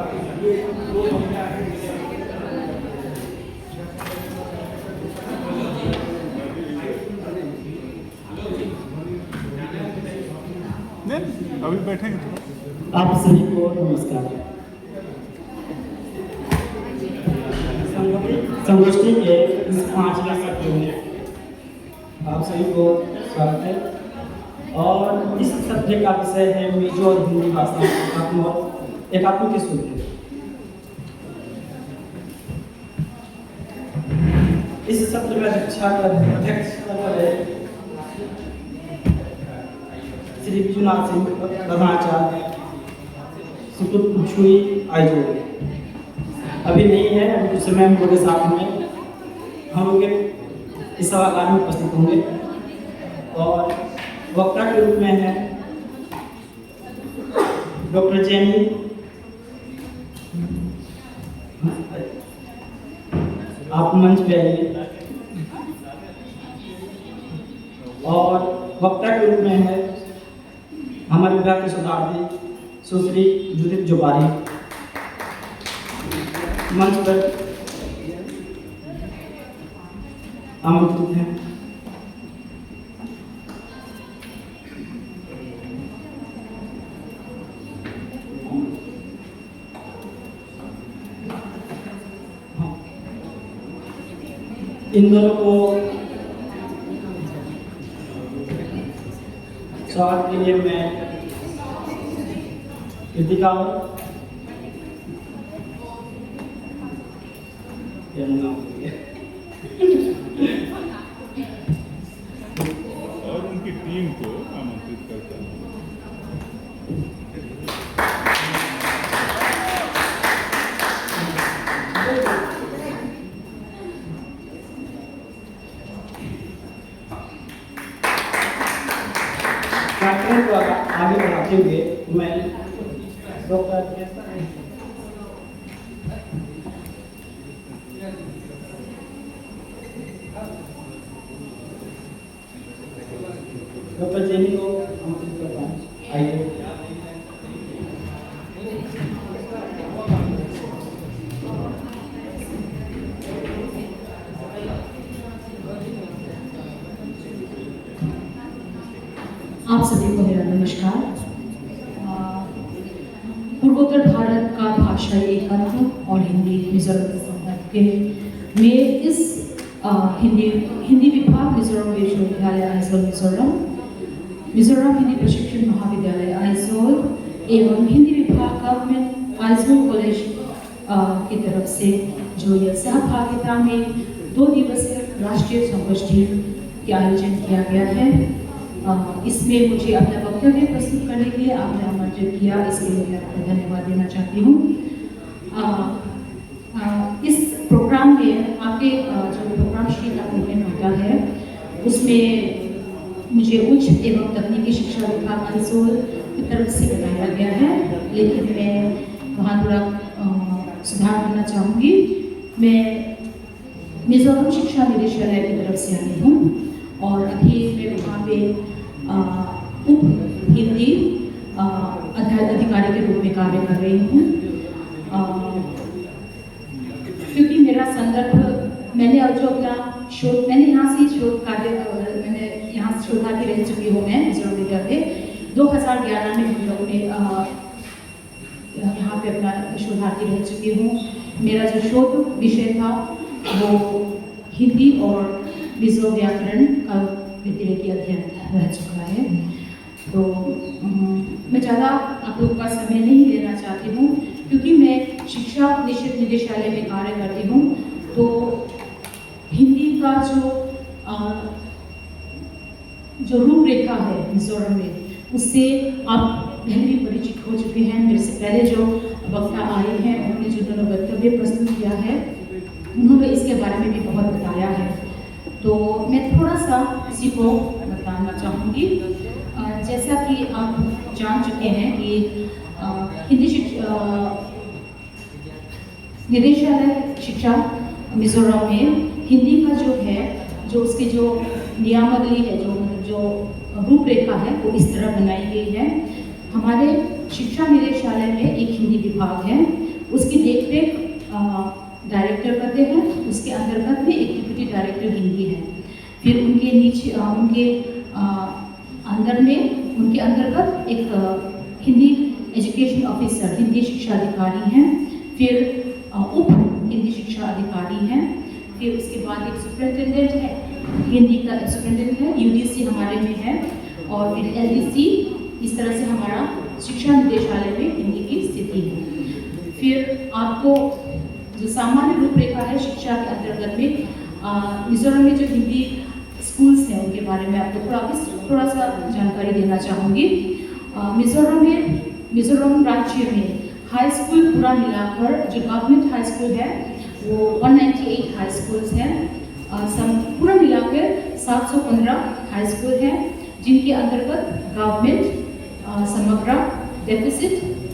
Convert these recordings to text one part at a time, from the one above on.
अभी बैठेंगे। आप सभी को नमस्कार। संगोष्ठी के इस 5वें सत्र में आप सभी को स्वागत है। और इस सत्र का विषय है मिजो और हिंदी भाषा एकात्म के सूत्र। इस सत्र में अध्यक्ष श्री विश्वनाथ सिंह प्रधानाचार्य सुपुत्र छुई आयोजो अभी नहीं है, अभी कुछ समय हम लोग के साथ में हम लोग इस सभागार में उपस्थित होंगे। और वक्ता के रूप में है डॉक्टर जैनी, आप मंच पे आइए। और वक्ता के रूप में है हमारे विभाग के शोधार्थी सुश्री जुदित जोबारी, मंच पर आमंत्रित हैं। इन दोनों को स्वागत के लिए मैं कृतिका और उनकी टीम को आमंत्रित करता हूँ। कार्यक्रम को आगे बढ़ाते हुए मैं डॉक्टर जैनी को आमंत्रित करता हूँ। आइए। आप सभी को मेरा नमस्कार। पूर्वोत्तर भारत का भाषाई एकत्व और हिंदी मिजोरम के संदर्भ के में इस हिंदी विभाग मिजोरम विश्वविद्यालय आइजोल मिजोरम हिंदी प्रशिक्षण महाविद्यालय आइजोल एवं हिंदी विभाग गवर्नमेंट आइजोल कॉलेज की तरफ से जो यह सहभागिता में 2 दिवसीय राष्ट्रीय संगोष्ठी का आयोजन किया गया है। इसमें मुझे अपना वक्तव्य प्रस्तुत करने के लिए आपने आमंत्रित किया, इसके लिए मैं आपको धन्यवाद देना चाहती हूँ। इस प्रोग्राम में आपके जो प्रोग्राम शीट अपडेट होता है उसमें मुझे उच्च एवं तकनीकी शिक्षा विभाग आइजोल की तरफ से बताया गया है, लेकिन मैं वहाँ थोड़ा सुधार करना चाहूँगी। मैं मिजोरम शिक्षा निदेशालय की तरफ से आई हूँ और अभी मैं वहाँ पे उप हिंदी अधिकारी के रूप में कार्य कर रही हूँ। क्योंकि मेरा संदर्भ मैंने जो अपना शोध मैंने यहाँ से शोध कार्य मैंने यहाँ से शोधार्थी रह चुकी हूँ। मैं मिजोरम विद्यालय 2011 में हम लोगों ने यहाँ पे अपना शोधार्थी रह चुकी हूँ। मेरा जो शोध विषय था वो हिंदी और मिजो व्याकरण का व्यतिरेकी अध्ययन रह चुका है। तो मैं ज़्यादा आप लोगों का समय नहीं लेना चाहती हूँ, क्योंकि मैं शिक्षा निदेशालय में कार्य करती हूँ। तो हिंदी का जो रूपरेखा है मिजोरम में, उससे आप पहले भी परिचित हो चुके हैं। मेरे से पहले जो वक्ता आए हैं उन्होंने जो दोनों वक्तव्य प्रस्तुत किया है उन्होंने इसके बारे में भी बहुत बताया है। तो मैं थोड़ा सा इसी को बताना चाहूँगी। जैसा कि आप जान चुके हैं कि हिंदी निदेशालय शिक्षा मिजोरम में हिंदी का जो है, जो उसकी जो नियमावली है, जो रूपरेखा है वो इस तरह बनाई गई है। हमारे शिक्षा निदेशालय में एक हिंदी विभाग है डायरेक्टर करते हैं, उसके अंतर्गत में एक डिप्टी डायरेक्टर हिंदी है। फिर उनके नीचे उनके अंदर में उनके अंतर्गत एक हिंदी एजुकेशन ऑफिसर, हिंदी शिक्षा अधिकारी हैं। फिर उप हिंदी शिक्षा अधिकारी हैं। फिर उसके बाद एक सुपरिटेंडेंट है, हिंदी का सुपरिटेंडेंट है, यूडीसी हमारे में है, और फिर एलडीसी। इस तरह से हमारा शिक्षा निदेशालय में हिंदी की स्थिति है। फिर आपको जो सामान्य रूपरेखा है शिक्षा के अंतर्गत में मिजोरम में जो हिंदी स्कूल्स हैं उनके बारे में आपको थोड़ा सा जानकारी देना चाहूँगी। मिजोरम राज्य में हाई स्कूल पूरा मिलाकर जो गवर्नमेंट हाई स्कूल है वो 198 हाई स्कूल्स हैं। पूरा मिलाकर 715 हाई स्कूल हैं, जिनके अंतर्गत गवर्नमेंट, समग्र, डेफिसिट,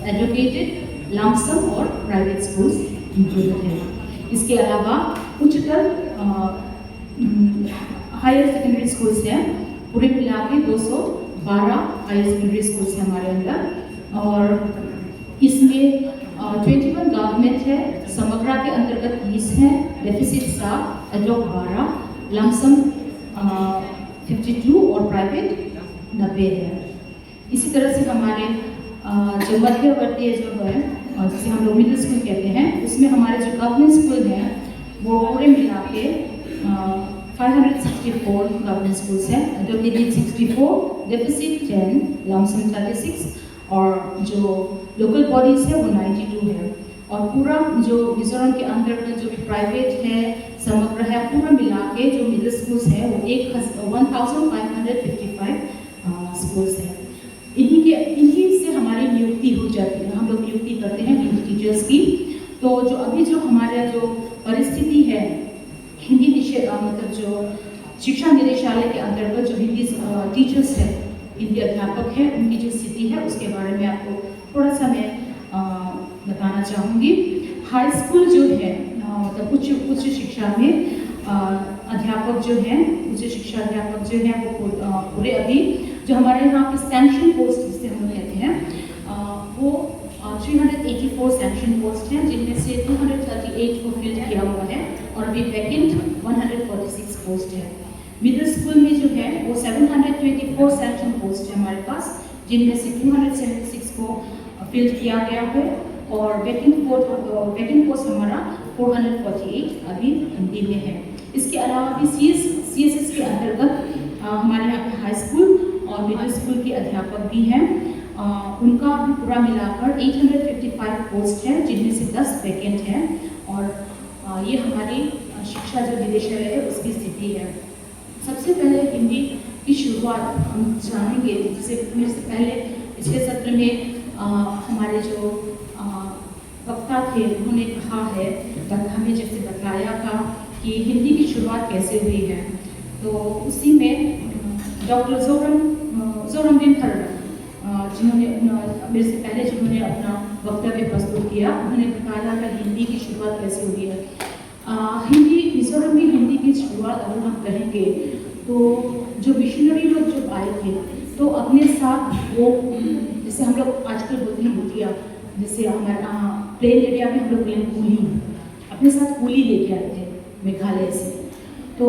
एजुकेटेड, लमसम और प्राइवेट स्कूल्स इंक्लूडेड हैं। इसके अलावा उच्चतर हायर सेकेंडरी स्कूल्स हैं। पूरे मिला के 212 हायर सेकेंडरी स्कूल्स हैं हमारे अंदर, और इसमें 21 गवर्नमेंट है, समग्रा के अंतर्गत 20 हैं, डेफिसिट 7, एडॉक 12, लमसम 52 और प्राइवेट 90 है। इसी तरह से हमारे जो मध्यवर्ती जो है, जिसे हम लोग मिडिल स्कूल कहते हैं, उसमें हमारे जो गवर्नमेंट स्कूल हैं वो पूरे मिला के 564 गवर्नमेंट स्कूल्स हैं, एडोकेटेड 64, डेफिसिट 10, लमसम 36, और जो लोकल बॉडीज है वो 92 है। और पूरा जो मिजोरम के अंदर में जो भी प्राइवेट है, समग्र है, पूरा मिला के जो मिडिल स्कूल्स हैं वो 1555 स्कूल्स हैं। इन्हीं से हमारी नियुक्ति हो जाती है, हम लोग नियुक्ति करते हैं हिंदी टीचर्स की। तो जो अभी जो हमारा जो परिस्थिति है हिंदी मतलब जो शिक्षा निदेशालय के अंतर्गत जो हिंदी टीचर्स हैं, हिंदी अध्यापक हैं, उनकी जो स्थिति है उसके बारे में आपको थोड़ा सा मैं बताना चाहूँगी। हाई स्कूल जो है मतलब उच्च शिक्षा में अध्यापक जो हैं, उच्च शिक्षा अध्यापक जो हैं वो पूरे अभी जो हमारे यहाँ पे सैंक्शन पोस्ट जिसे हम कहते हैं वो 384 सैंक्शन पोस्ट हैं, जिनमें से 238 को फिल किया हुआ है और अभी वैकेंट 146 पोस्ट है। मिडिल स्कूल में जो है वो 724 सैंक्शन पोस्ट है हमारे पास, जिनमें से 276 को फिल किया गया है, और वैकेंट पोस्ट हमारा 448 अभी हिंदी में है। इसके अलावा भी CSS के अंतर्गत हमारे यहाँ पे हाई स्कूल और मिडिल स्कूल के अध्यापक भी हैं। उनका भी पूरा मिलाकर 855 पोस्ट है, जिनमें से 10 वैकेंट हैं, और ये हमारी शिक्षा जो निदेशालय है उसकी स्थिति है। सबसे पहले हिंदी की शुरुआत हम जानेंगे, जिससे पहले पिछले सत्र में हमारे जो वक्ता थे उन्होंने कहा है, हमें जैसे बताया था कि हिंदी की शुरुआत कैसे हुई है। तो उसी में डॉक्टर जोरमदीन खरड़ा जिन्होंने मेरे से पहले जिन्होंने अपना वक्तव्य प्रस्तुत किया, उन्होंने बताया था हिंदी की शुरुआत कैसे हुई है। मिजोरम में हिंदी की शुरुआत अगर हम कहेंगे तो जो मिशनरी लोग जब आए थे तो अपने साथ वो, जैसे हम लोग आजकल बोलते हैं बुटिया, जैसे हमारे प्लेन एरिया में हम लोग बोलें कूली, अपने साथ कूली लेके आए थे मेघालय से। तो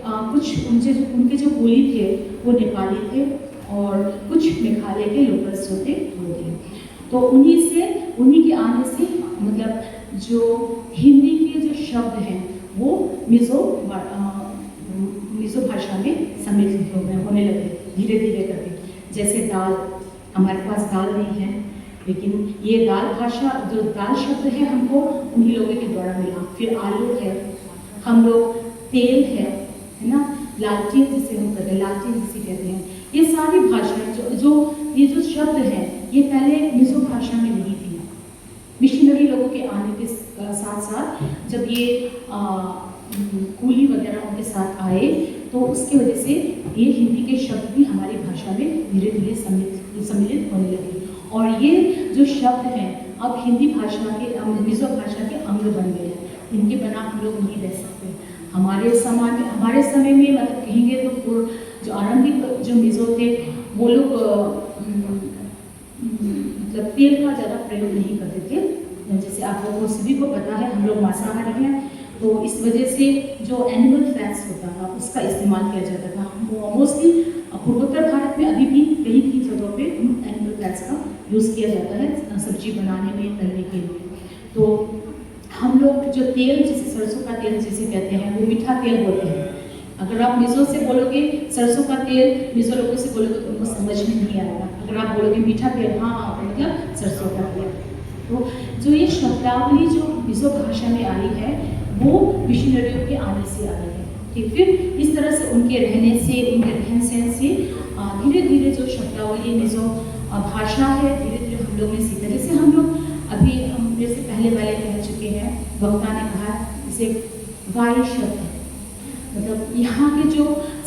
कुछ उनके जो कूली थे वो नेपाली थे और कुछ मेघालय के लोकल्स जो थे वो थे। तो उन्हीं के आने से मतलब जो हिंदी के जो शब्द हैं वो मिजो भाषा में सम्मिलित होने लगे धीरे धीरे करके। जैसे दाल, हमारे पास दाल नहीं है, लेकिन ये दाल भाषा जो दाल शब्द है हमको उन्हीं लोगों के द्वारा मिला। फिर आलू है, हम लोग तेल है ना, लालचीन जिसे हम कहते हैं, लालचीन जिसे कहते हैं। ये सारी भाषाएं जो ये जो शब्द हैं ये पहले मिजो भाषा में नहीं थी। मिशनरी लोगों के आने के साथ साथ जब ये कूली वगैरह उनके साथ आए तो उसकी वजह से ये हिंदी के शब्द भी हमारी भाषा में धीरे धीरे सम्मिलित होने लगे, और ये जो शब्द हैं अब हिंदी भाषा के मिजो भाषा के अंग बन गए हैं। इनके बिना हम लोग नहीं रह सकते। हमारे समय में मतलब कहेंगे तो जो आरंभिक जो मिजो थे वो लोग मतलब तेल का ज़्यादा प्रयोग नहीं करते थे। जैसे आप लोगों को सभी को पता है हम लोग मांसाहारी हैं, तो इस वजह से जो एनिमल फैट्स होता था उसका इस्तेमाल किया जाता था। मोस्टली पूर्वोत्तर भारत में अभी भी कई कई जगहों पे एनिमल फैट्स का यूज़ किया जाता है सब्जी बनाने में, तलने के लिए। तो हम लोग जो तेल, जैसे सरसों का तेल जिसे कहते हैं, वो मीठा तेल होते हैं। अगर आप मिज़ो से बोलोगे सरसों का तेल, मिज़ो लोगों से बोलोगे तो उनको समझ में नहीं आएगा। अगर आप बोलोगे मीठा तेल, हाँ मतलब सरसों का तेल। तो जो ये शब्दावली जो मिज़ो भाषा में आई है वो मिशनरियों के आने से आई है। ठीक, फिर इस तरह से उनके रहने से, उनके रहन सहन से धीरे धीरे जो शब्दावली मिज़ो भाषा है धीरे धीरे हम लोग ने सीखा। जैसे हम लोग अभी जैसे पहले वाले कह चुके हैं, वक्ता ने कहा जैसे वाई शब्द, मतलब यहाँ के जो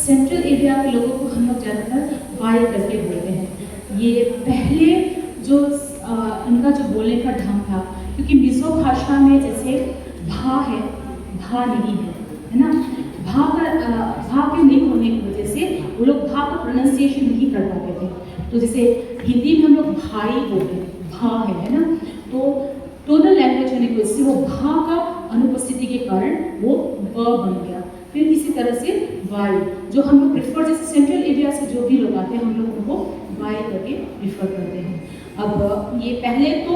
सेंट्रल एरिया के लोगों को हम लोग ज़्यादातर वाई करके बोलते हैं। ये पहले जो इनका जो बोलने का ढंग था, क्योंकि मिज़ो भाषा में जैसे भा है, भा नहीं है ना, भा के नहीं होने की वजह से वो लोग भा का प्रोनाउंसिएशन नहीं कर पाते थे। तो जैसे हिंदी में हम लोग भाई बोलते हैं, भा है ना, तो टोनल लैंग्वेज होने की वजह से वो भा का अनुपस्थिति के कारण वो ब बन गया। फिर इसी तरह से वाई, जो हम लोग प्रिफर, जैसे सेंट्रल एरिया से जो भी लोग आते हैं हम लोग उनको वाई करके प्रिफर करते हैं। अब ये पहले तो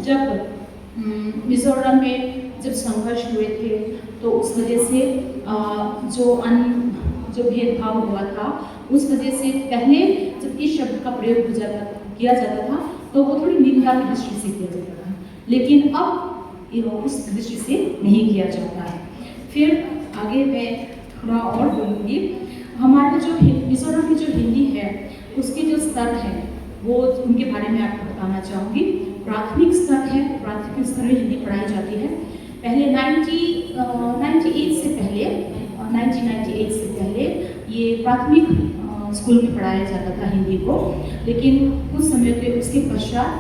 जब मिजोरम में जब संघर्ष हुए थे तो उस वजह से जो भेदभाव हुआ था उस वजह से पहले जब इस शब्द का प्रयोग किया जाता था तो वो थोड़ी निंदा की दृष्टि से किया जाता था, लेकिन अब उस दृष्टि से नहीं किया जाता है। फिर आगे मैं थोड़ा और बोलूँगी। हमारे जो मिजोरम की जो हिंदी है उसके जो स्तर है वो उनके बारे में आपको बताना चाहूँगी। प्राथमिक स्तर है, प्राथमिक स्तर में हिंदी पढ़ाई जाती है। पहले 1998 से पहले ये प्राथमिक स्कूल में पढ़ाया जाता था हिंदी को, लेकिन कुछ समय पे उसके पश्चात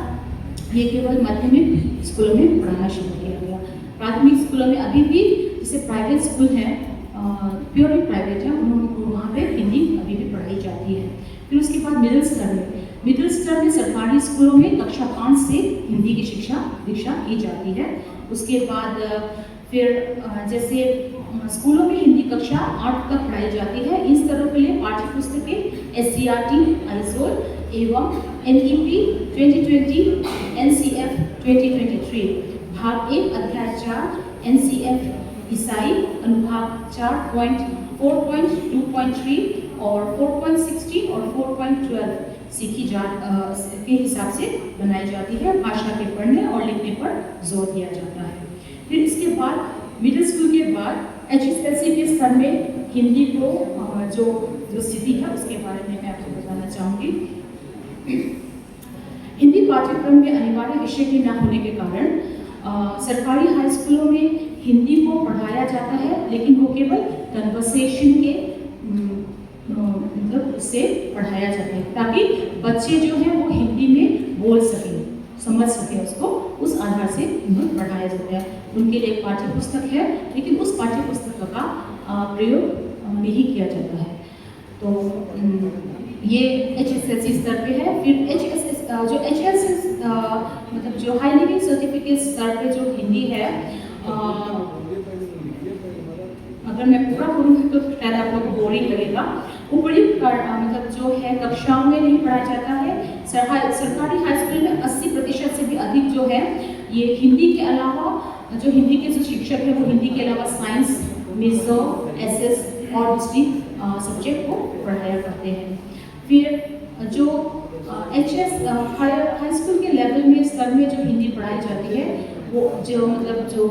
ये केवल माध्यमिक स्कूलों में पढ़ाना शुरू किया गया। प्राथमिक स्कूलों में अभी भी जैसे प्राइवेट स्कूल हैं, प्योरली प्राइवेट है, उन्होंने वहाँ पे हिंदी अभी भी पढ़ाई जाती है। फिर उसके बाद मिडिल स्तर में सरकारी स्कूलों में कक्षा 5 से हिंदी की दीक्षा की जाती है। उसके बाद फिर जैसे स्कूलों में हिंदी कक्षा 8 तक पढ़ाई जाती है। इन स्तरों के लिए पाठ्य पुस्तकें SCERT, आइसोल एवं NEP 2020, NCF 2023, भाग 1 अध्याय 4 NCF ईसाई अनुभाग 4.4.2.3 और 4.16 और 4.12 सीखी के हिसाब से बनाई जाती है। भाषा के पढ़ने और लिखने पर जोर दिया जाता है। फिर इसके बाद मिडिल स्कूल के बाद HSLC के स्तर में हिंदी को जो स्थिति है उसके बारे में मैं आपको बताना चाहूँगी। हिंदी पाठ्यक्रम में अनिवार्य विषय के न होने के कारण सरकारी हाई स्कूलों में हिंदी को पढ़ाया जाता है, लेकिन वो केवल कन्वर्सेशन के मतलब उससे पढ़ाया जाता है ताकि बच्चे जो हैं वो हिंदी में बोल सकें, समझ सकें उसको, उस आधार से उन्हें पढ़ाया जाता है। उनके लिए एक पाठ्य पुस्तक है, लेकिन उस पाठ्य पुस्तक का प्रयोग नहीं किया जाता है। तो ये HSLC स्तर पे है। फिर HSS मतलब जो हाई लिविंग सर्टिफिकेट स्तर पे जो हिंदी है, अगर मैं पूरा करूँगी तो शायद आप लोग को बोरिंग लगेगा। उपयुक्त मतलब जो है कक्षाओं में नहीं पढ़ाया जाता है। सरकारी हाई स्कूल में 80% से भी अधिक जो है ये हिंदी के अलावा जो हिंदी के जो शिक्षक है वो हिंदी के अलावा साइंस, मिज़ो, SS और दूसरी सब्जेक्ट को पढ़ाया करते हैं। फिर जो HS हाई स्कूल के लेवल में स्तर में जो हिंदी पढ़ाई जाती है वो जो मतलब जो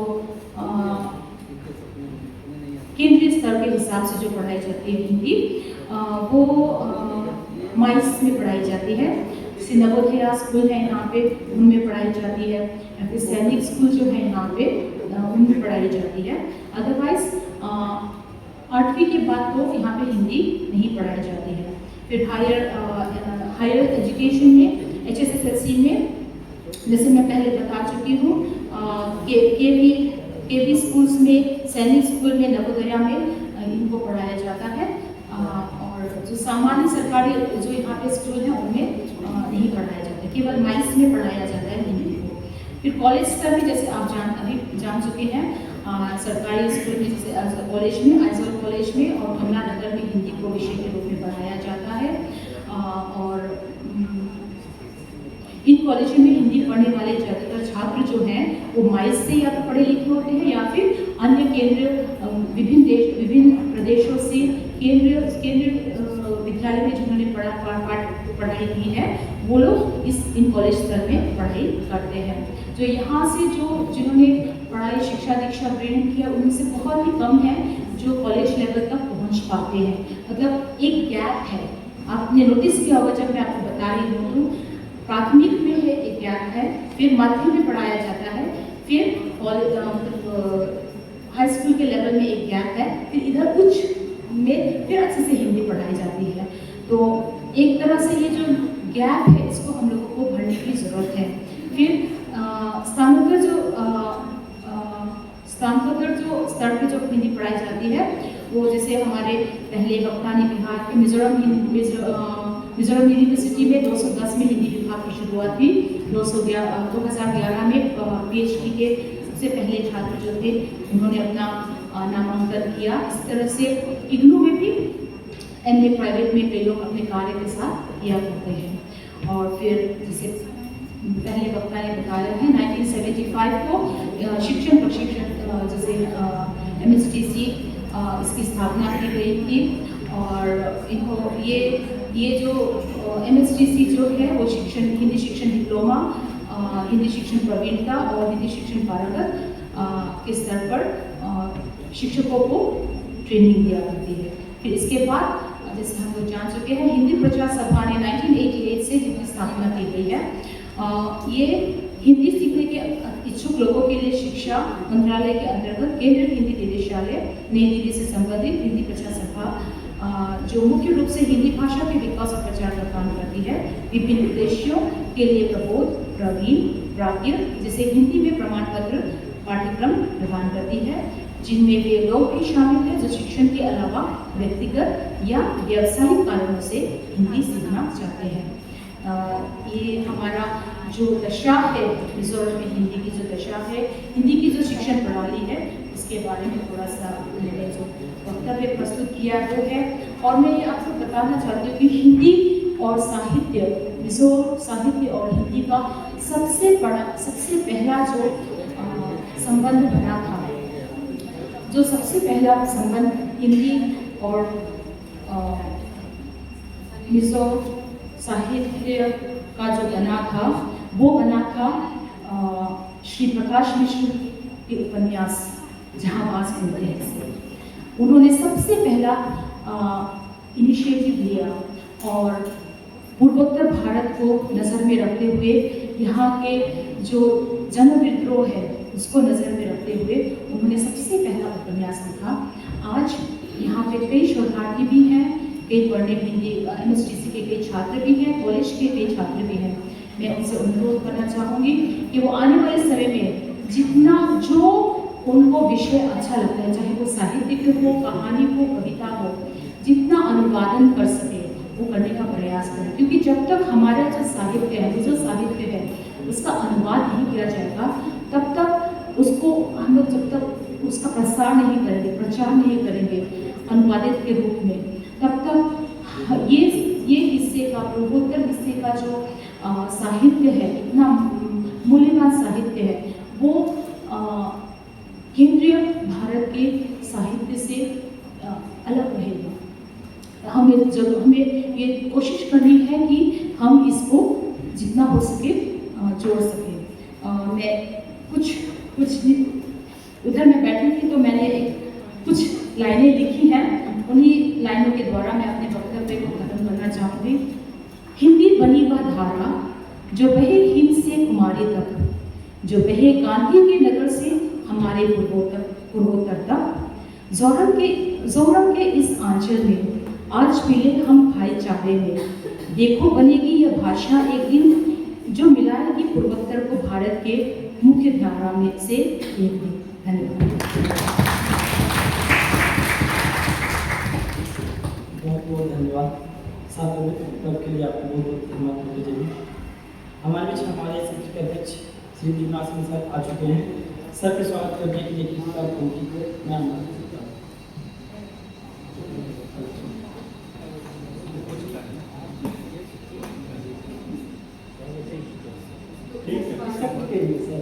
केंद्रीय स्तर के हिसाब से जो पढ़ाई जाती है हिंदी वो माइस में पढ़ाई जाती है। जैसे नवोदया स्कूल है यहाँ पे, उनमें पढ़ाई जाती है, या फिर सैनिक स्कूल जो है यहाँ पे उनमें पढ़ाई जाती है। अदरवाइज 8वीं के बाद तो यहाँ पे हिंदी नहीं पढ़ाई जाती है। फिर हायर एजुकेशन में HSLC में जैसे मैं पहले बता चुकी हूँ, केवी स्कूल्स में, सैनिक स्कूल में, नवोदया में इनको पढ़ाया जाता है। और जो सामान्य सरकारी जो यहाँ पे स्कूल हैं उनमें नहीं पढ़ाया जाता है, केवल माइस में पढ़ाया जाता है हिंदी को। फिर कॉलेज स्तर में जैसे आप अभी जान चुके हैं सरकारी स्कूल में जैसे कॉलेज में, आइजोल कॉलेज में और कमला नगर में हिंदी को विषय के रूप में पढ़ाया जाता है। और इन कॉलेजों में हिंदी पढ़ने वाले ज़्यादातर छात्र जो हैं वो माइस से या तो पढ़े लिखे होते हैं या फिर अन्य विभिन्न प्रदेशों से केंद्रीय विद्यालय में जिन्होंने पढ़ाई की है वो लोग इन कॉलेज स्तर में पढ़ाई करते हैं। जो यहाँ से जिन्होंने पढ़ाई शिक्षा दीक्षा ग्रहण किया उनमें से बहुत ही कम है जो कॉलेज लेवल तक पहुँच पाते हैं। मतलब एक गैप है, आपने नोटिस किया होगा जब मैं आपको बता रही हूँ तो प्राथमिक में है एक गैप है, फिर माध्यमिक में पढ़ाया जाता है, फिर कॉलेज हाई स्कूल के लेवल में एक गैप है, फिर इधर उच्च में फिर अच्छे से हिंदी पढ़ाई जाती है। तो एक तरह से ये जो गैप है इसको हम लोगों को भरने की ज़रूरत है। फिर स्थानांतरित जो स्तर पर जो हिंदी पढ़ाई जाती है वो जैसे हमारे पहले वक्ता ने कहा कि मिजोरम यूनिवर्सिटी में 210 में हिंदी विभाग की शुरुआत हुई। 2011 में PhD के सबसे पहले छात्र जो थे उन्होंने अपना नामांकन किया। इस तरह से इग्नू में भी MA प्राइवेट में कई लोग अपने कार्य के साथ किया करते हैं। और फिर जैसे पहले वक्ता ने बताया है 1975 को शिक्षण प्रशिक्षण जैसे MSTC इसकी स्थापना की गई थी। और इनको ये जो MSTC जो है वो हिंदी शिक्षण डिप्लोमा, हिंदी शिक्षण प्रवीणता और हिंदी शिक्षण पारंगत के स्तर पर शिक्षकों को ट्रेनिंग दिया करती है। फिर इसके बाद जैसे हम लोग जान चुके हैं हिंदी प्रचार सभा ने 1988 से जिसकी स्थापना की गई है, ये हिंदी सीखने के इच्छुक लोगों के लिए शिक्षा मंत्रालय के अंतर्गत केंद्रीय हिंदी निदेशालय नई दिल्ली से संबंधित हिंदी प्रचार सभा जो मुख्य रूप से हिंदी भाषा के विकास और प्रचार का काम करती है, विभिन्न उद्देश्यों के लिए प्रबोध, प्रवीण, प्राज्ञ जैसे हिंदी में प्रमाण पत्र पाठ्यक्रम प्रदान करती है, जिनमें वे लोग भी शामिल हैं जो शिक्षण के अलावा व्यक्तिगत या व्यावसायिक कारणों से हिंदी सीखना चाहते हैं। ये हमारा जो दशा है मिजोरम में हिंदी की जो दशा है, हिंदी की जो शिक्षण प्रणाली है उसके बारे में थोड़ा सा मैंने जो वक्तव्य प्रस्तुत किया वो है। और मैं ये आपको बताना चाहती हूँ कि हिंदी और साहित्य, मिजो साहित्य और हिंदी का सबसे पहला जो संबंध बना था, जो सबसे पहला संबंध हिंदी और मिजो साहित्य का जो बना था वो बना था श्री प्रकाश मिश्र के उपन्यास जहांबाज मिलते हैं से। उन्होंने सबसे पहला इनिशिएटिव लिया और पूर्वोत्तर भारत को नज़र में रखते हुए यहाँ के जो जन विद्रोह है उसको नज़र में रखते हुए उन्होंने सबसे पहला उपन्यास लिखा। आज यहाँ पे कई शोधार्थी भी हैं, कई पढ़ने हिंदी MSTC के कई छात्र भी हैं, कॉलेज के कई छात्र भी हैं। मैं उनसे अनुरोध करना चाहूँगी कि वो आने वाले समय में जितना जो उनको विषय अच्छा लगता है, चाहे वो साहित्य हो, कहानी हो, कविता हो, जितना अनुवादन कर सके वो करने का प्रयास करें। क्योंकि जब तक हमारा जो साहित्य है, जो साहित्य है उसका अनुवाद नहीं किया जाएगा, तब तक उसको हम लोग जब तक उसका प्रसार नहीं करेंगे, प्रचार नहीं करेंगे अनुवादित के रूप में, तब तक ये हिस्से का, पूर्वोत्तर हिस्से का जो साहित्य है, इतना मूल्यवान साहित्य है, वो केंद्रीय भारत के साहित्य से अलग रहेगा। हमें ये कोशिश करनी है कि हम इसको जितना हो सके जोड़ सकें। मैं कुछ उधर मैं बैठी थी तो मैंने कुछ लाइनें लिखी हैं, उन्हीं लाइनों के द्वारा मैं अपने वक्तव्य को खत्म करना चाहूँगी। हिंदी बनी वह धारा जो बहे हिंद से कुमारी तक, जो बहे गांधी के नगर से हमारे पूर्वोत्तर तक, जोरम के इस आंचल में आज मिले हम भाईचारे में, देखो बनेगी यह भाषा एक दिन जो मिलाएगी पूर्वोत्तर को भारत के मुख्य धारा में से एक दिन। धन्यवाद। बहुत बहुत धन्यवाद। साथ में के लिए आपको बहुत बहुत धन्यवाद देना चाहिए। हमारे बीच हमारे संस्कृत अध्यक्ष श्री दिवनाथ सिंह सर आ चुके हैं। सर के स्वागत करने के लिए किसी का कमेटी को मैं अनुरोध करता हूँ। सबके लिए सर।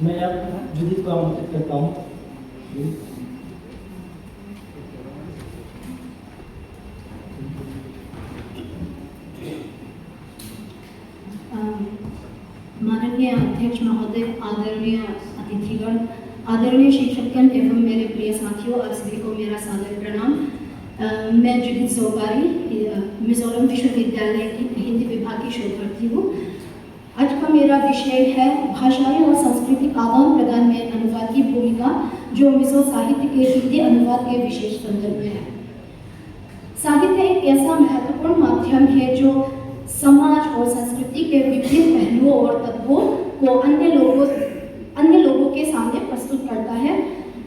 मैं अब जुदित को आमंत्रित करता हूँ। माननीय अध्यक्ष महोदय, आदरणीय अतिथिगण, आदरणीय शिक्षकगण एवं मेरे प्रिय साथियों, आप सभी को मेरा सादर प्रणाम। मैं जुदित जोगारी मिजोरम विश्वविद्यालय की हिंदी विभाग की शोधार्थी हूँ। आज का मेरा विषय है भाषाई और सांस्कृतिक आदान प्रदान में अनुवाद की भूमिका, जो मिजो साहित्य के हिंदी अनुवाद के विशेष संदर्भ में है। साहित्य एक ऐसा महत्वपूर्ण माध्यम है जो समाज और संस्कृति के विभिन्न पहलुओं और तत्वों को अन्य लोगों के सामने प्रस्तुत करता है।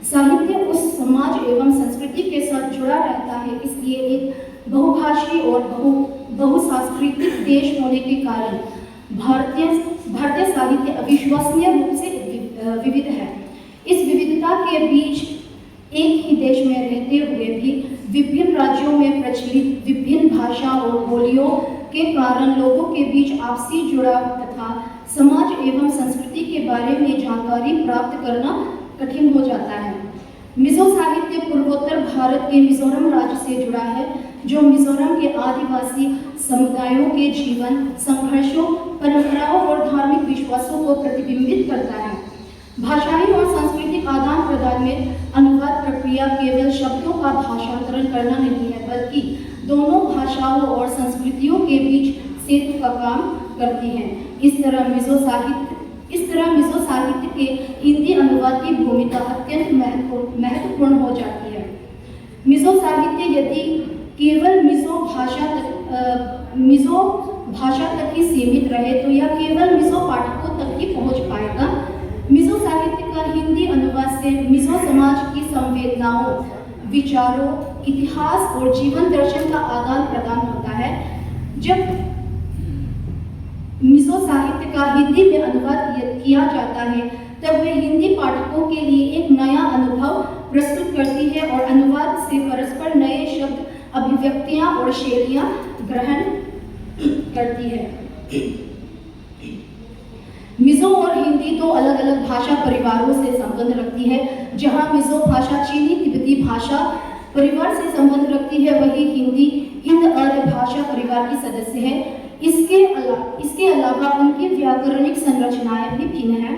साहित्य उस समाज एवं संस्कृति के साथ जुड़ा रहता है, इसलिए एक बहुभाषी और बहुसांस्कृतिक देश होने के कारण भारतीय साहित्य अविश्वसनीय रूप से विविध है। इस विविधता के बीच एक ही देश में रहते हुए भी विभिन्न राज्यों में प्रचलित विभिन्न भाषा और बोलियों के कारण लोगों के बीच आपसी जुड़ाव तथा समाज एवं संस्कृति के बारे में जानकारी प्राप्त करना कठिन हो जाता है। मिजो साहित्य पूर्वोत्तर भारत के मिजोरम राज्य से जुड़ा है, जो मिजोरम के आदिवासी समुदायों के जीवन, संघर्षों, परंपराओं और धार्मिक विश्वासों को प्रतिबिंबित करता है। भाषाई और सांस्कृतिक आदान प्रदान में अनुवाद प्रक्रिया केवल शब्दों का भाषांतरण करना नहीं है, बल्कि दोनों भाषाओं और संस्कृतियों के बीच सेतु का काम करती है। इस तरह मिजो साहित्य के हिंदी अनुवाद की भूमिका अत्यंत महत्वपूर्ण हो जाती है। मिजो साहित्य यदि केवल मिजो भाषा तक ही सीमित रहे तो यह केवल मिजो पाठकों तक ही पहुंच पाएगा। मिजो साहित्य का हिंदी अनुवाद से मिजो समाज की संवेदनाओं, विचारों, इतिहास और जीवन दर्शन का आदान प्रदान होता है। जब मिजो साहित्य का हिंदी में अनुवाद किया जाता है, तब वे हिंदी पाठकों के लिए एक नया अनुभव प्रस्तुत करती है और अनुवाद से परस्पर नए शब्द, अभिव्यक्तियां और शैलियां ग्रहण करती है। मिजो और हिंदी दो अलग अलग भाषा परिवारों से संबंध रखती है। जहां मिजो भाषा चीनी तिब्बती भाषा परिवार से संबंध रखती है, वही हिंदी हिंद आर्य भाषा परिवार की सदस्य है। इसके अलावा उनकी व्याकरणिक संरचनाएं भी भिन्न हैं।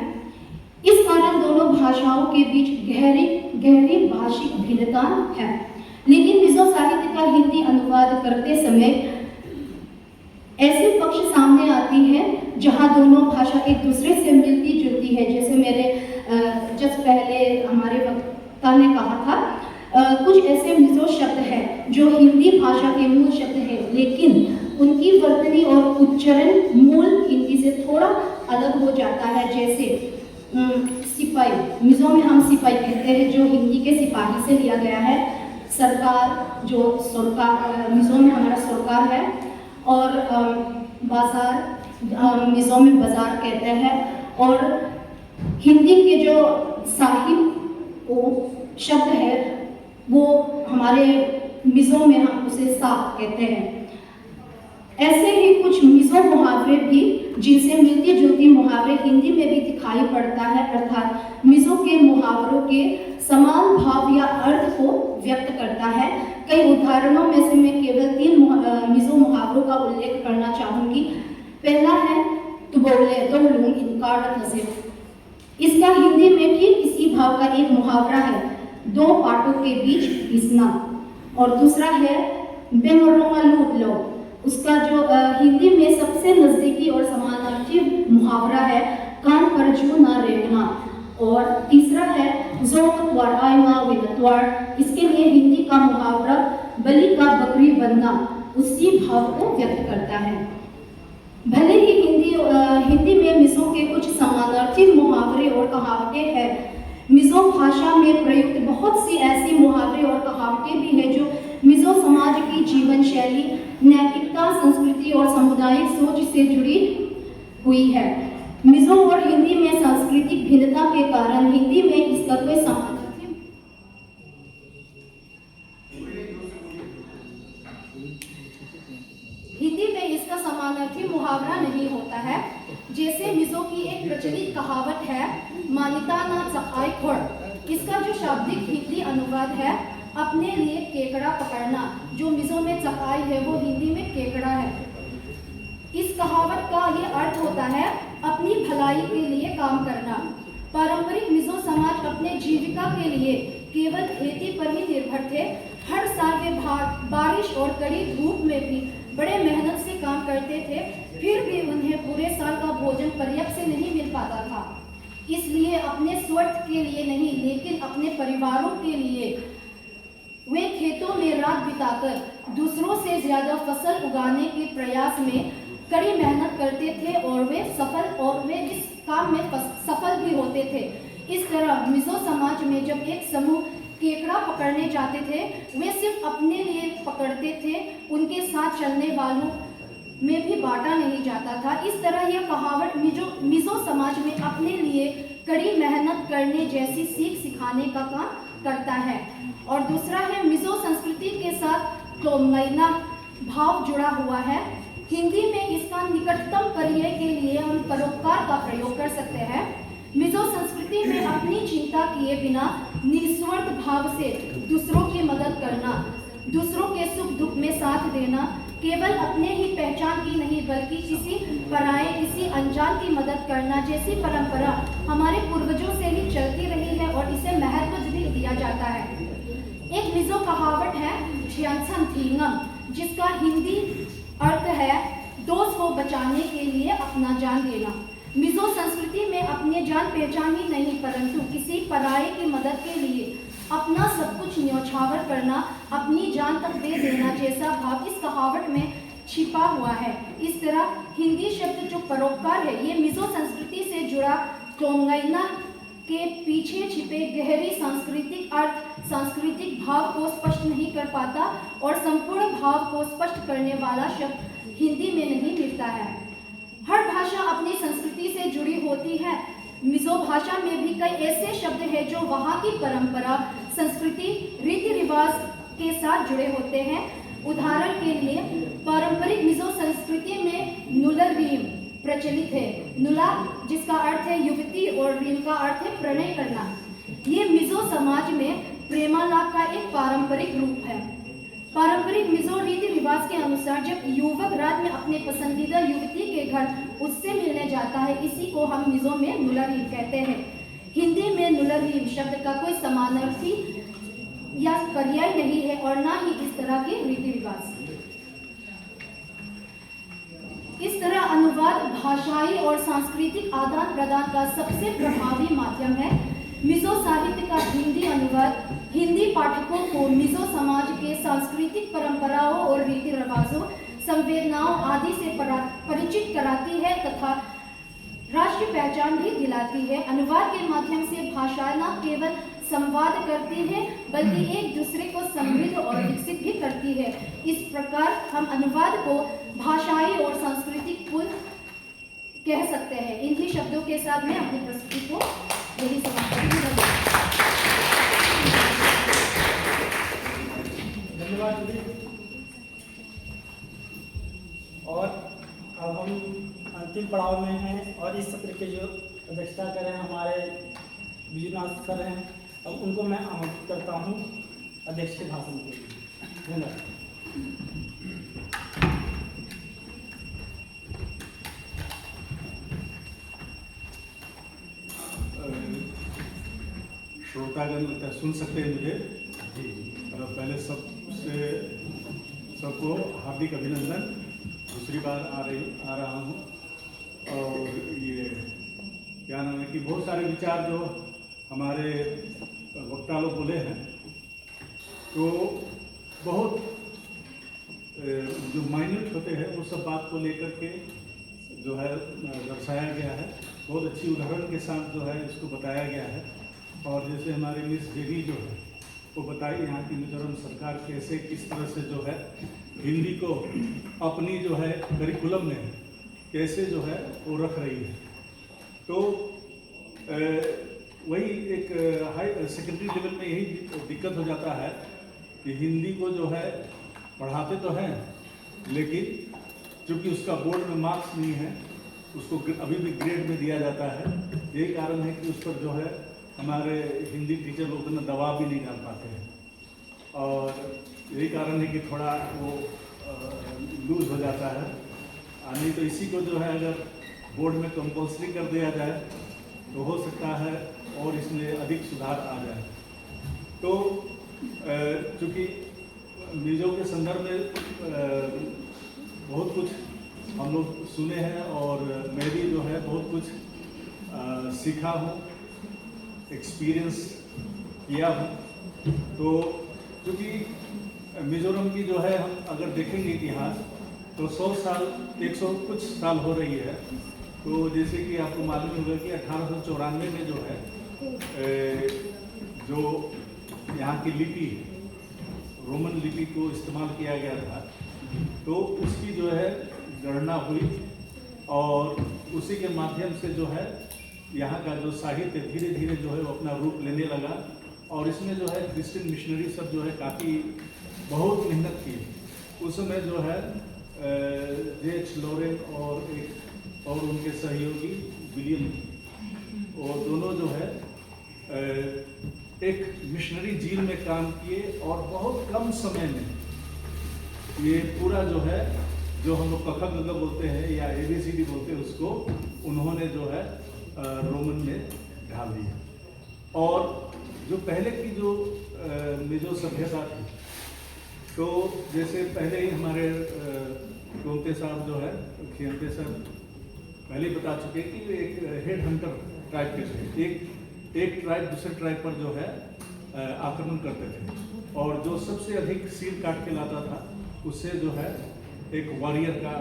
इस कारण दोनों भाषाओं के बीच गहरी भाषिक भिन्नता है। लेकिन मिजो साहित्य का हिंदी अनुवाद करते समय ऐसे पक्ष सामने आती है जहां दोनों भाषा एक दूसरे से मिलती जुलती है। जैसे मेरे जस्ट पहले हमारे वक्ता ने कहा था, कुछ ऐसे मिजो शब्द हैं जो हिंदी भाषा के मूल शब्द हैं, लेकिन उनकी वर्तनी और उच्चारण मूल हिंदी से थोड़ा अलग हो जाता है। जैसे सिपाही, मिजो में हम सिपाही कहते हैं, जो हिंदी के सिपाही से लिया गया है। सरकार, जो सरकार मिजो में हमारा सरकार है। और बाजार, मिजो में बाजार कहते हैं। और हिंदी के जो साहिब शब्द है, वो हमारे मिजो में हम उसे साप कहते हैं। ऐसे ही कुछ मिजो मुहावरे भी, जिनसे मिलती जुलती मुहावरे हिंदी में भी दिखाई पड़ता है, अर्थात मिजो के मुहावरों के समान भाव या अर्थ को व्यक्त करता है। कई उदाहरणों में से मैं केवल 3 मिजो मुहावरों का उल्लेख करना चाहूंगी। पहला है तुबोले तो लूंग इनकार नज़र। इसका हिंदी में भी इसी भाव का एक मुहावरा है, 2 पाटों के बीच घिसना। और दूसरा है बेमरोंगा लूट लो। उसका जो हिंदी में सबसे नजदीकी और समानार्थी मुहावरा है, कान पर जू ना रेंगना। और तीसरा है जोमत्वार आयमा विदत्वार। इसके लिए हिंदी का मुहावरा बलि का बकरी बनना उसी भाव को व्यक्त करता है। भले ही हिंदी में मिजो के कुछ समानार्थी मुहावरे और कहावतें हैं, मिजो भाषा में प्रयुक्त बहुत सी ऐसी मुहावरे और कहावतें रुकावटें भी है जो मिजो समाज की जीवन शैली, नैतिकता, संस्कृति और सामुदायिक सोच से जुड़ी हुई है। मिजो और हिंदी में सांस्कृतिक भिन्नता के कारण हिंदी में इसका कोई समानार्थी मुहावरा नहीं होता है। जैसे मिजो की एक प्रचलित कहावत है, मानिता ना चकाई खोड़। इसका जो शाब्दिक हिंदी अनुवाद है, अपने लिए केकड़ा पकड़ना, जो मिजो में चकाई है वो हिंदी में केकड़ा है। इस कहावत का ये अर्थ होता है अपनी भलाई के लिए काम करना। पारंपरिक मिजो समाज अपने जीविका के लिए केवल खेती पर ही निर्भर थे। हर साल वे बारिश और कड़ी धूप में भी बड़े मेहनत से काम करते थे, फिर भी उन्हें पूरे साल का भोजन पर्याप्त से नहीं मिल पाता था। इसलिए अपने स्वार्थ के लिए नहीं, लेकिन अपने परिवारों के लिए वे खेतों में रात बिताकर दूसरों से ज्यादा फसल उगाने के प्रयास में कड़ी मेहनत करते थे और वे इस काम में सफल भी होते थे। इस तरह मिजो समाज में जब एक समूह केकड़ा पकड़ने जाते थे, वे सिर्फ अपने लिए पकड़ते थे, उनके साथ चलने वालों में भी बांटा नहीं जाता था। इस तरह यह कहावत मिजो समाज में अपने लिए कड़ी मेहनत करने जैसी सीख सिखाने का काम करता है। और दूसरा है, मिजो संस्कृति के साथ तोमगैना भाव जुड़ा हुआ है। हिंदी में इसका निकटतम पर्याय के लिए हम परोपकार का प्रयोग कर सकते हैं। मिजो संस्कृति में अपनी चिंता किए बिना निस्वार्थ भाव से दूसरों की मदद करना, दूसरों के सुख दुख में साथ देना, केवल अपने ही पहचान की नहीं बल्कि किसी पराये, किसी अनजान की मदद करना जैसी परंपरा हमारे पूर्वजों से ही चलती रही है और इसे महत्व भी दिया जाता है। एक मिजो कहावत है छियांसन थींगम, जिसका हिंदी अर्थ है दोस्त को बचाने के लिए अपना जान देना। मिजो संस्कृति में अपने जान पहचान ही नहीं परंतु किसी पराये की मदद के लिए अपना सब कुछ न्यौछावर करना, अपनी जान तक दे देना जैसा भाव इस कहावत में छिपा हुआ है। इस तरह हिंदी शब्द जो परोपकार है, ये मिजो संस्कृति से जुड़ा तोमगैना के पीछे छिपे गहरी सांस्कृतिक अर्थ, सांस्कृतिक भाव को स्पष्ट नहीं कर पाता और संपूर्ण भाव को स्पष्ट करने वाला शब्द हिंदी में नहीं मिलता है। हर भाषा अपनी संस्कृति से जुड़ी होती है। मिजो भाषा में भी कई ऐसे शब्द हैं जो वहाँ की परंपरा, संस्कृति, रीति रिवाज के साथ जुड़े होते हैं। उदाहरण के लिए पारंपरिक मिजो संस्कृति में नुलर रीम प्रचलित है। नुला जिसका अर्थ है युवती और रीम का अर्थ है प्रणय करना। ये मिजो समाज में प्रेमालाप का एक पारंपरिक रूप है। पारंपरिक मिजो रीति रिवाज के अनुसार जब युवक रात में अपने पसंदीदा युवती के घर उससे मिलने जाता है, इसी को हम मिजो में नुलरीम कहते हैं। हिंदी में नुलरीम शब्द का कोई समानार्थी या पर्याय नहीं है और ना ही इस तरह के रीति रिवाज। इस तरह अनुवाद भाषाई और सांस्कृतिक आदान प्रदान का सबसे प्रभावी माध्यम है। मिजो साहित्य का हिंदी अनुवाद हिंदी पाठकों को मिजो समाज के सांस्कृतिक परंपराओं और रीति रिवाजों, संवेदनाओं आदि से परिचित कराती है तथा राष्ट्रीय पहचान भी दिलाती है। अनुवाद के माध्यम से भाषा न केवल संवाद करती है बल्कि एक दूसरे को समृद्ध और विकसित भी करती है। इस प्रकार हम अनुवाद को भाषाई और सांस्कृतिक पुल कह सकते हैं। इन्हीं शब्दों के साथ मैं अपनी प्रस्तुति को यही समाप्त करूंगी। धन्यवाद। और अब हम अंतिम पड़ाव में हैं और इस सत्र के जो अध्यक्षता करें हमारे विजयनाथ सर हैं, अब उनको मैं आमंत्रित करता हूं अध्यक्ष के भाषण के लिए। धन्यवाद। श्रोतागण सुन सकते हैं मुझे? पहले सबको हार्दिक अभिनंदन। दूसरी बार आ रहा हूँ और ये क्या नाम है कि बहुत सारे विचार जो हमारे वक्ता लोग बोले हैं तो बहुत जो माइन्यूट होते हैं वो सब बात को लेकर के जो है दर्शाया गया है। बहुत अच्छी उदाहरण के साथ जो है इसको बताया गया है। और जैसे हमारे मिस जेबी जो है वो बताई यहाँ की मिजोरम सरकार कैसे किस तरह से जो है हिंदी को अपनी जो है करिकुलम में कैसे जो है वो रख रही है। तो वही एक हाई सेकेंडरी लेवल में यही दिक्कत हो जाता है कि हिंदी को जो है पढ़ाते तो हैं, लेकिन चूँकि उसका बोर्ड में मार्क्स नहीं है, उसको अभी भी ग्रेड में दिया जाता है। यही कारण है कि उस पर जो है हमारे हिंदी टीचर लोग उतना दबाव भी नहीं डाल पाते हैं, और यही कारण है कि थोड़ा वो लूज हो जाता है। नहीं तो इसी को जो है अगर बोर्ड में कंपल्सरी कर दिया जाए तो हो सकता है और इसमें अधिक सुधार आ जाए। तो चूँकि मिजो के संदर्भ में बहुत कुछ हम लोग सुने हैं और मैं भी जो है बहुत कुछ सीखा हूँ, एक्सपीरियंस किया हूँ। तो क्योंकि मिजोरम की जो है हम अगर देखेंगे इतिहास तो 100 साल 100 कुछ साल हो रही है। तो जैसे कि आपको मालूम होगा कि 1894 में जो है जो यहाँ की लिपि रोमन लिपि को इस्तेमाल किया गया था, तो उसकी जो है गणना हुई और उसी के माध्यम से जो है यहाँ का जो साहित्य धीरे धीरे जो है वो अपना रूप लेने लगा। और इसमें जो है क्रिश्चियन मिशनरी सब जो है काफ़ी बहुत मेहनत की। उस समय जो है J.H. लॉरेन और उनके सहयोगी विलियम, और दोनों जो है एक मिशनरी झील में काम किए और बहुत कम समय में ये पूरा जो है जो हम लोग कखा गगा बोलते हैं या ABCD बोलते हैं उसको उन्होंने जो है रोमन में ढाल दिया। और जो पहले की जो मिजो सभ्यता थी, तो जैसे पहले ही हमारे गोमते साहब जो है खियंते साहब पहले ही बता चुके कि एक हेड हंटर ट्राइब के थे। एक ट्राइब दूसरे ट्राइब पर जो है आक्रमण करते थे, और जो सबसे अधिक सील काट के लाता था उससे जो है एक वॉरियर का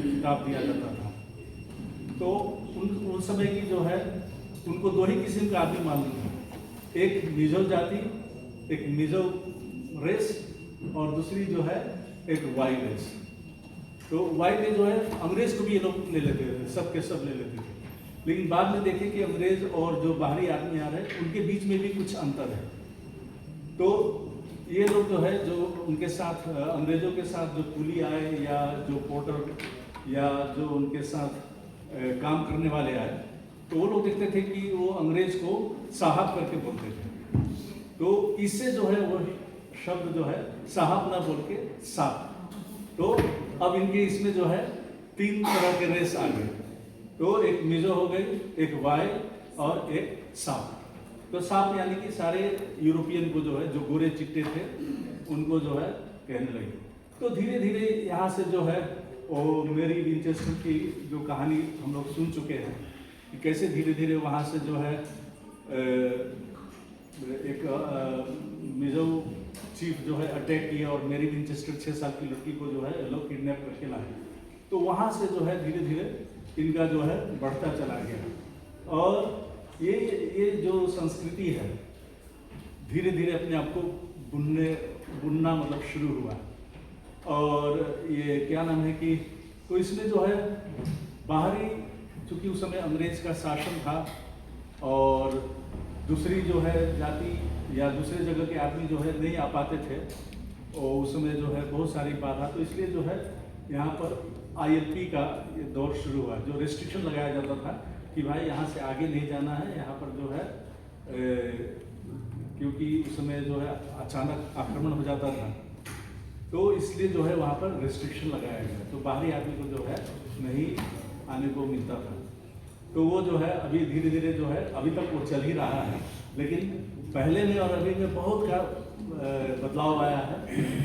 खिताब दिया जाता था। तो उन समय की जो है उनको दो ही किस्म का आदमी मालूम था, एक मिजो जाति, एक मिजो रेस, और दूसरी जो है एक वाई रेस। तो वाई में जो है अंग्रेज को भी ये लोग ले लेते थे, सब के सब ले लेते थे। लेकिन बाद में देखें कि अंग्रेज और जो बाहरी आदमी आ रहे हैं उनके बीच में भी कुछ अंतर है। तो ये लोग जो है जो उनके साथ अंग्रेजों के साथ जो कुली आए या जो पोर्टर या जो उनके साथ काम करने वाले आए, तो वो लोग देखते थे कि वो अंग्रेज को साहब करके बोलते थे। तो इससे जो है वो शब्द जो है साहब ना बोल के साहब। तो अब इनके इसमें जो है 3 तरह के रेस आ गए। तो एक मिजो हो गई, एक वाई और एक साप। तो साप यानी कि सारे यूरोपियन को जो है जो गोरे चिट्टे थे उनको जो है कहने लगे। तो धीरे धीरे यहाँ से जो है वो मेरी विंचेस्टर की जो कहानी हम लोग सुन चुके हैं कि कैसे धीरे धीरे वहाँ से जो है एक मिजो चीफ जो है अटैक किया और मेरी विंचेस्टर 6 साल की लड़की को जो है लोग किडनैप करके लाए। तो वहाँ से जो है धीरे धीरे इनका जो है बढ़ता चला गया। और ये जो संस्कृति है धीरे धीरे अपने आप को बुनना मतलब शुरू हुआ। और ये क्या नाम है कि तो इसमें जो है बाहरी, चूँकि उस समय अंग्रेज का शासन था और दूसरी जो है जाति या दूसरे जगह के आदमी जो है नहीं आ पाते थे, और उस समय जो है बहुत सारी बाधा। तो इसलिए जो है यहाँ पर ILP का ये दौर शुरू हुआ, जो रेस्ट्रिक्शन लगाया जाता था कि भाई यहाँ से आगे नहीं जाना है, यहाँ पर जो है क्योंकि उस समय जो है अचानक आक्रमण हो जाता था, तो इसलिए जो है वहाँ पर रेस्ट्रिक्शन लगाया गया। तो बाहरी आदमी को जो है नहीं आने को मिलता था। तो वो जो है अभी धीरे धीरे जो है अभी तक वो चल ही रहा है, लेकिन पहले में और अभी में बहुत का बदलाव आया है।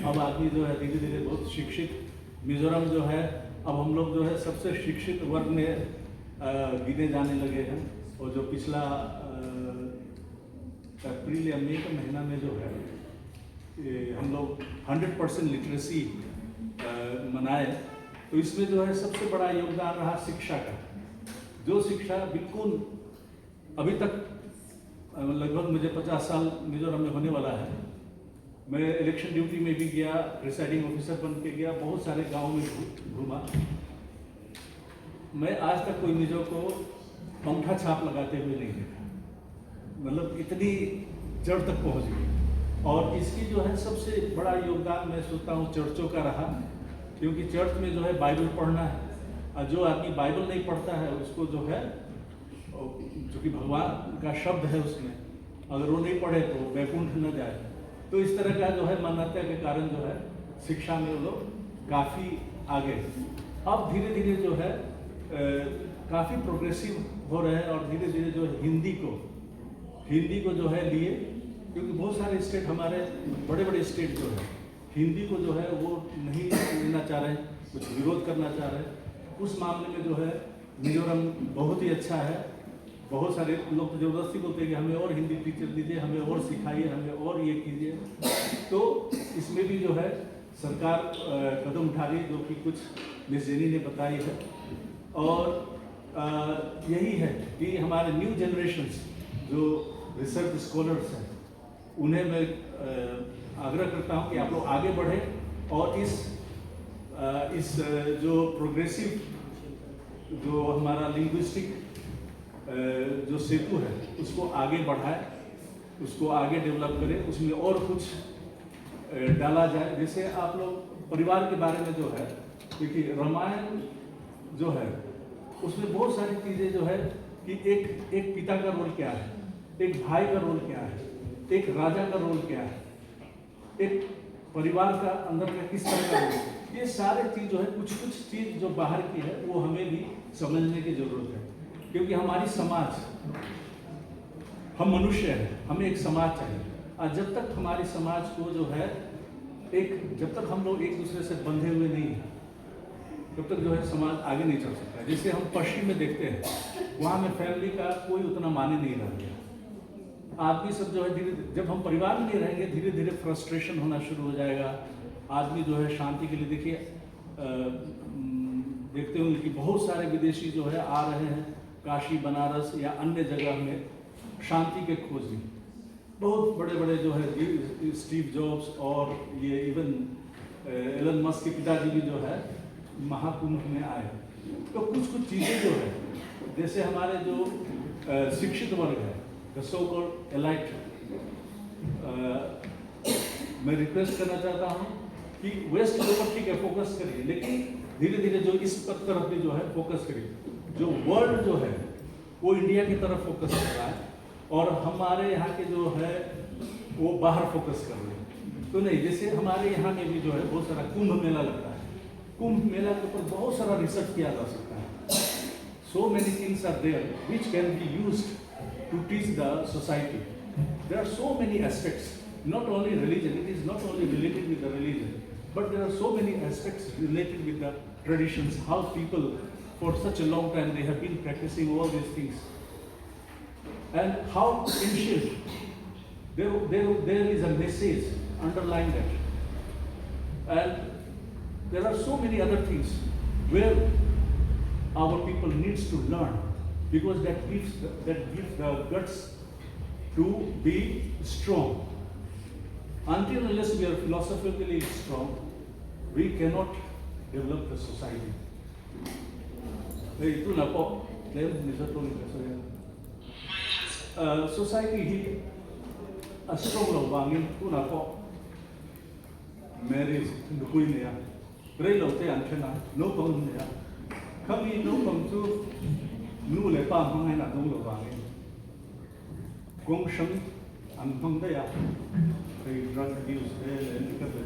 अब आदमी जो है धीरे धीरे बहुत शिक्षित, मिजोरम जो है अब हम लोग जो है सबसे शिक्षित वर्ग में गिने जाने लगे हैं। और जो पिछला अप्रैल या मई के महीना में जो है हम लोग 100% लिटरेसी मनाए, तो इसमें जो है सबसे बड़ा योगदान रहा शिक्षा का। जो शिक्षा बिल्कुल अभी तक लगभग मुझे 50 साल मिजोरम में होने वाला है, मैं इलेक्शन ड्यूटी में भी गया, प्रिसाइडिंग ऑफिसर बन के गया, बहुत सारे गांव में घूमा। मैं आज तक कोई मिजो को अंगूठा छाप लगाते हुए नहीं देखा, मतलब इतनी जड़ तक पहुंच गई। और इसकी जो है सबसे बड़ा योगदान मैं सोचता हूँ चर्चों का रहा, क्योंकि चर्च में जो है बाइबल पढ़ना है, और जो आदमी बाइबल नहीं पढ़ता है उसको जो है, जो कि भगवान का शब्द है उसमें, अगर वो नहीं पढ़े तो वैकुंठ न जाए। तो इस तरह का जो है मान्यता के कारण जो है शिक्षा में वो लोग काफ़ी आगे। अब धीरे धीरे जो है काफ़ी प्रोग्रेसिव हो रहे हैं, और धीरे धीरे जो हिंदी को जो है लिए, क्योंकि बहुत सारे स्टेट हमारे बड़े बड़े स्टेट जो है हिंदी को जो है वो नहीं लेना चाह रहे, कुछ विरोध करना चाह रहे। उस मामले में जो है मिजोरम बहुत ही अच्छा है। बहुत सारे लोग तो ज़बरदस्ती बोलते हैं कि हमें और हिंदी टीचर दीजिए, हमें और सिखाइए, हमें और ये कीजिए। तो इसमें भी जो है सरकार कदम उठा रही है, जो कि कुछ मिस जेनी ने बताई है। और यही है कि हमारे न्यू जनरेशन्स जो रिसर्च स्कॉलर्स हैं, उन्हें मैं आग्रह करता हूँ कि आप लोग आगे बढ़ें और इस जो प्रोग्रेसिव जो हमारा लिंग्विस्टिक जो सेतु है उसको आगे बढ़ाए, उसको आगे डेवलप करें, उसमें और कुछ डाला जाए। जैसे आप लोग परिवार के बारे में जो है, क्योंकि रामायण जो है उसमें बहुत सारी चीज़ें जो है कि एक पिता का रोल क्या है, एक भाई का रोल क्या है, एक राजा का रोल क्या है, एक परिवार का अंदर का किस तरह का रोल, ये सारे चीज़ जो है कुछ चीज़ जो बाहर की है वो हमें भी समझने की ज़रूरत है। क्योंकि हमारी समाज, हम मनुष्य हैं, हमें एक समाज चाहिए, और जब तक हमारी समाज को जो है जब तक हम लोग एक दूसरे से बंधे हुए नहीं हैं, तब तक जो है समाज आगे नहीं चल सकता। जैसे हम पश्चिम में देखते हैं, वहाँ में फैमिली का कोई उतना माने नहीं रह गया। आदमी सब जो है धीरे, जब हम परिवार में नहीं रहेंगे, धीरे धीरे फ्रस्ट्रेशन होना शुरू हो जाएगा। आदमी जो है शांति के लिए, देखिए देखते होंगे कि बहुत सारे विदेशी जो है आ रहे हैं काशी, बनारस या अन्य जगह में शांति के खोज में। बहुत बड़े बड़े जो है स्टीव जॉब्स और ये इवन एलन मस्क के पिताजी भी जो है महाकुंभ में आए। तो कुछ चीज़ें जो है, जैसे हमारे जो शिक्षित वर्ग है, द सो कॉल्ड एलाइट, मैं रिक्वेस्ट करना चाहता हूँ कि वेस्ट के ऊपर ठीक है फोकस करिए, लेकिन धीरे धीरे जो इस तरफ भी जो है फोकस करिए। जो वर्ल्ड जो है वो इंडिया की तरफ फोकस कर रहा है, और हमारे यहाँ के जो है वो बाहर फोकस कर रहे हैं। तो नहीं, जैसे हमारे यहाँ में भी जो है बहुत सारा कुंभ मेला लगता है, कुंभ मेला के ऊपर बहुत सारा रिसर्च किया जा सकता है। So many things are there which can be used to teach the society. There are so many aspects, not only religion, it is not only related with the religion, but there are so many aspects related with the traditions, how people for such a long time they have been practicing all these things, and how ancient there is a message underlying that, and there are so many other things where our people needs to learn, because that gives the guts to be strong. Until unless we are philosophically strong, we cannot develop the society. Itu na po, dahil nisa to ni kasoya. Society hi strong lo bangin tu na po. Marriage nukui niya, pray lo te anchena no pang niya. Kami no pang tu nu le pa mangai na dong lo bangin. Gong sheng ang pang daya. drug abuse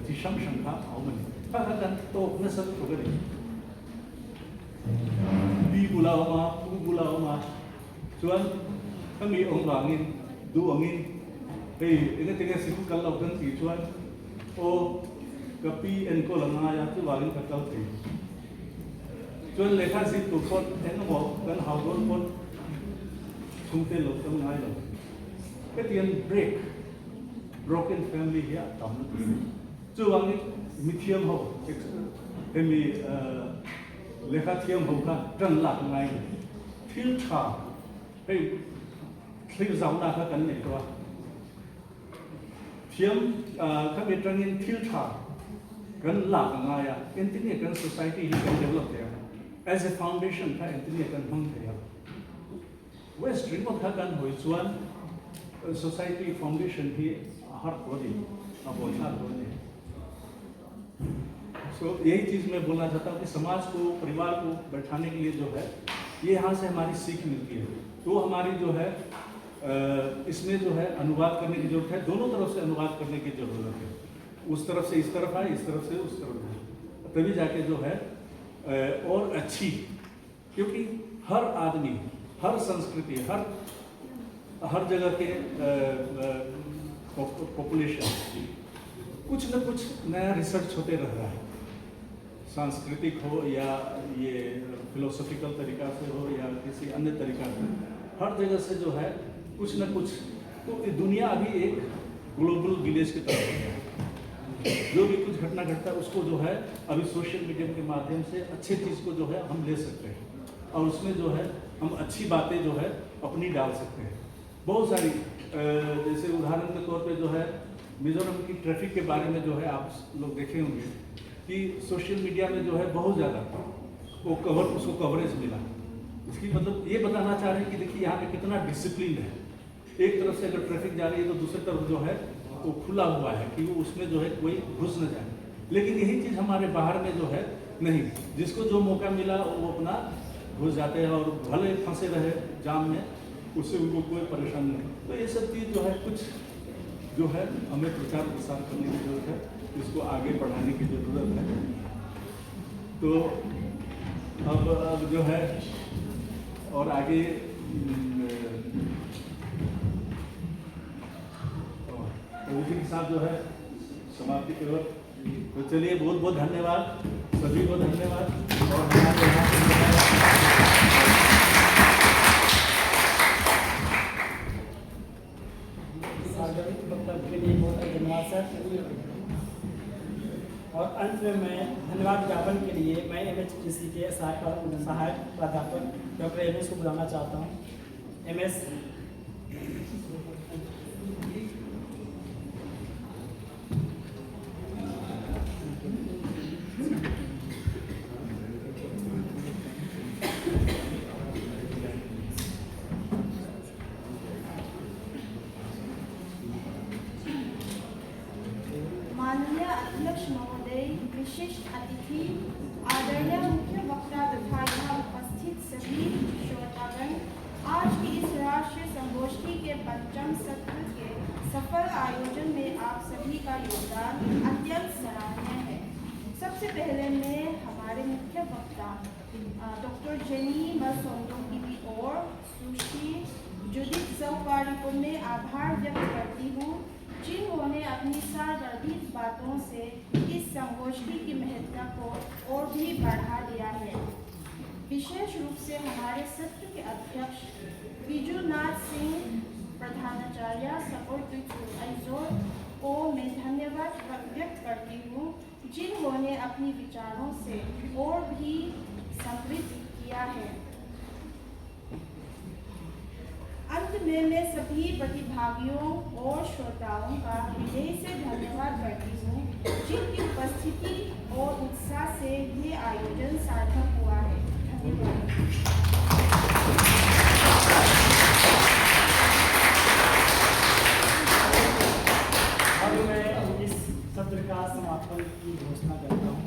ti shang shang ka auman pa kan to na sa to gani bi bulao ma chuan kami ong bangin du angin hey ina tinga siku kal lo kan ti chuan o kapi en ko langa ya tu walin ka tal ti chuan lekha sit tu kon en mo kan how gon kon sungte lo tam ngai lo ketian break broken family here tam chu wang mithiam ho emi lekha thiam ho ka tan lak ngai thil tha hey thil zau na ka kan nei to kan betrangin filter kan la nga ya intini kan society hi kan develop ya as a foundation ka intini kan hung ya west remote ka kan hoi chuan society foundation hi har body abon har body सो यही चीज़ मैं बोलना चाहता हूँ कि समाज को परिवार को बैठाने के लिए जो है ये यहाँ से हमारी सीख मिलती है। तो हमारी जो है इसमें जो है अनुवाद करने की जरूरत है, दोनों तरफ से अनुवाद करने की जरूरत है। उस तरफ से इस तरफ आए, इस तरफ से उस तरफ आए, तभी जाके जो है और अच्छी, क्योंकि हर आदमी, हर संस्कृति, हर जगह के पॉपुलेशन कुछ न कुछ नया रिसर्च होते रह रहा है, सांस्कृतिक हो या ये फिलोसॉफिकल तरीका से हो या किसी अन्य तरीका से, हर जगह से जो है कुछ न कुछ। तो ये दुनिया अभी एक ग्लोबल विलेज की तरफ है। जो भी कुछ घटना घटता है उसको जो है अभी सोशल मीडिया के माध्यम से अच्छी चीज़ को जो है हम ले सकते हैं और उसमें जो है हम अच्छी बातें जो है अपनी डाल सकते हैं। बहुत सारी जैसे उदाहरण के तौर पे जो है मिजोरम की ट्रैफिक के बारे में जो है आप लोग देखे होंगे कि सोशल मीडिया में जो है बहुत ज़्यादा उसको कवरेज मिला। इसकी मतलब ये बताना चाह रहे हैं कि देखिए यहाँ पे कितना डिसिप्लिन है। एक तरफ से अगर ट्रैफिक जा रही है तो दूसरी तरफ जो है वो खुला हुआ है कि वो उसमें जो है कोई घुस न जाए। लेकिन यही चीज़ हमारे बाहर में जो है नहीं, जिसको जो मौका मिला वो अपना घुस जाते हैं और भले फंसे रहे जाम में, उससे उनको कोई परेशानी नहीं। तो ये सब चीज़ जो है कुछ जो है हमें प्रचार प्रसार करने की जरूरत है, इसको आगे बढ़ाने की जरूरत है। तो अब जो है और आगे उसी के साथ जो है समाप्ति के वक्त। तो चलिए बहुत बहुत धन्यवाद, सभी को धन्यवाद। और हमारे वक्तव्य के लिए बहुत धन्यवाद सर। और अंत में मैं धन्यवाद ज्ञापन के लिए मैं MHTC के सहायक प्राध्यापक डॉक्टर MS को बुलाना चाहता हूँ। MS माननीय अध्यक्ष महोदय, विशिष्ट अतिथि, आदरणीय मुख्य वक्ता तथा यहाँ उपस्थित सभी श्रोतागण, आज की इस राष्ट्रीय संगोष्ठी के 5वें सत्र के सफल आयोजन में आप सभी का योगदान अत्यंत सराहनीय है। सबसे पहले मैं हमारे मुख्य वक्ता डॉक्टर जेनी मसोंडो की ओर सुश्री जुडिथ सौकारी को मैं आभार व्यक्त करती हूँ, जिन्होंने अपनी सार्वजनिक बातों से इस संगोष्ठी की महत्ता को और भी बढ़ा दिया है। विशेष रूप से हमारे सत्र के अध्यक्ष विजुनाथ सिंह प्रधानाचार्य को मैं धन्यवाद व्यक्त करती हूँ, जिन्होंने अपनी विचारों से और भी समृद्ध किया है। अंत में मैं सभी प्रतिभागियों और श्रोताओं का हृदय से धन्यवाद करती हूँ, जिनकी उपस्थिति और उत्साह से ये आयोजन सार्थक हुआ है। धन्यवाद। अब मैं इस सत्र का समापन की घोषणा करता हूँ।